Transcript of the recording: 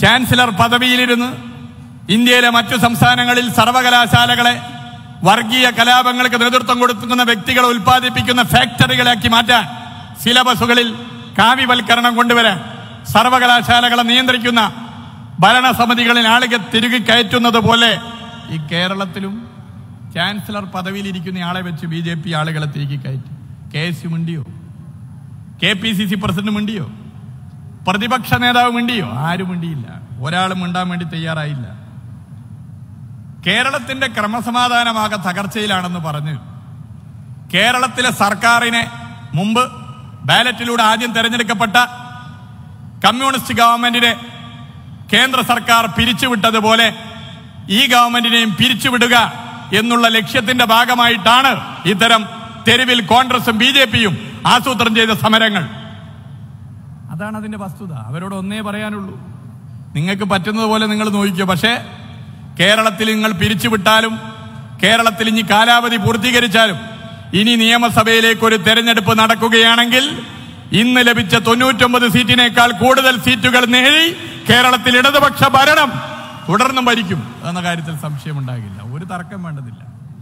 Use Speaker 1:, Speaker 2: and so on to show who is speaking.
Speaker 1: Chancellor പദവിയിലിരുന്ന് ഇന്ത്യയിലെ മറ്റു സംസ്ഥാനങ്ങളിൽ സർവകലാശാലകളെ വർഗീയ കലാപങ്ങൾക്ക് നേതൃത്വം കൊടുക്കുന്ന വ്യക്തികളെ ഉൽപ്പാദിപ്പിക്കുന്ന ഫാക്ടറികളാക്കി മാറ്റാൻ, സിലബസുകളിൽ കാവ്യവൽക്കരണം കൊണ്ടുവരാൻ, സർവകലാശാലകളെ നിയന്ത്രിക്കുന്ന ഭരണസമിതികളിൽ ആളുകൾ തിരുകി കയറ്റുന്നത് പോലെ ഈ കേരളത്തിലും ചാൻസലർ പദവിയിലിരിക്കുന്ന ആളെ വെച്ച് BJP ആളുകളെ തിരികെ കയറ്റി. KS മിണ്ടിയോ? KPCC പ്രസിഡന്റ് മിണ്ടിയോ? പ്രതിപക്ഷ നേതാവ് മിണ്ടിയോ? ആരും മിണ്ടിയില്ല. ഒരാളും മിണ്ടാൻ വേണ്ടി തയ്യാറായില്ല. കേരളത്തിന്റെ ക്രമസമാധാനമാകെ തകർച്ചയിലാണെന്ന് പറഞ്ഞ് കേരളത്തിലെ സർക്കാരിനെ മുമ്പ് ബാലറ്റിലൂടെ ആദ്യം തെരഞ്ഞെടുക്കപ്പെട്ട കമ്മ്യൂണിസ്റ്റ് ഗവൺമെന്റിനെ കേന്ദ്ര സർക്കാർ പിരിച്ചുവിട്ടതുപോലെ ഈ ഗവൺമെന്റിനെയും പിരിച്ചുവിടുക എന്നുള്ള ലക്ഷ്യത്തിന്റെ ഭാഗമായിട്ടാണ് ഇത്തരം തെരുവിൽ കോൺഗ്രസും BJPയും ആസൂത്രണം ചെയ്ത സമരങ്ങൾ. അതാണ് അതിന്റെ വസ്തുത. അവരോട് ഒന്നേ പറയാനുള്ളൂ, നിങ്ങൾക്ക് പറ്റുന്നത് പോലെ നിങ്ങൾ നോക്കിക്കോ. പക്ഷേ കേരളത്തിൽ നിങ്ങൾ പിരിച്ചുവിട്ടാലും, കേരളത്തിൽ ഇനി കാലാവധി പൂർത്തീകരിച്ചാലും, ഇനി നിയമസഭയിലേക്ക് ഒരു തെരഞ്ഞെടുപ്പ് നടക്കുകയാണെങ്കിൽ ഇന്ന് ലഭിച്ച 99 സീറ്റിനേക്കാൾ കൂടുതൽ സീറ്റുകൾ നേടി കേരളത്തിൽ ഇടതുപക്ഷ ഭരണം തുടർന്നും ഭരിക്കും എന്ന കാര്യത്തിൽ സംശയമുണ്ടാകില്ല. ഒരു തർക്കം വേണ്ടതില്ല.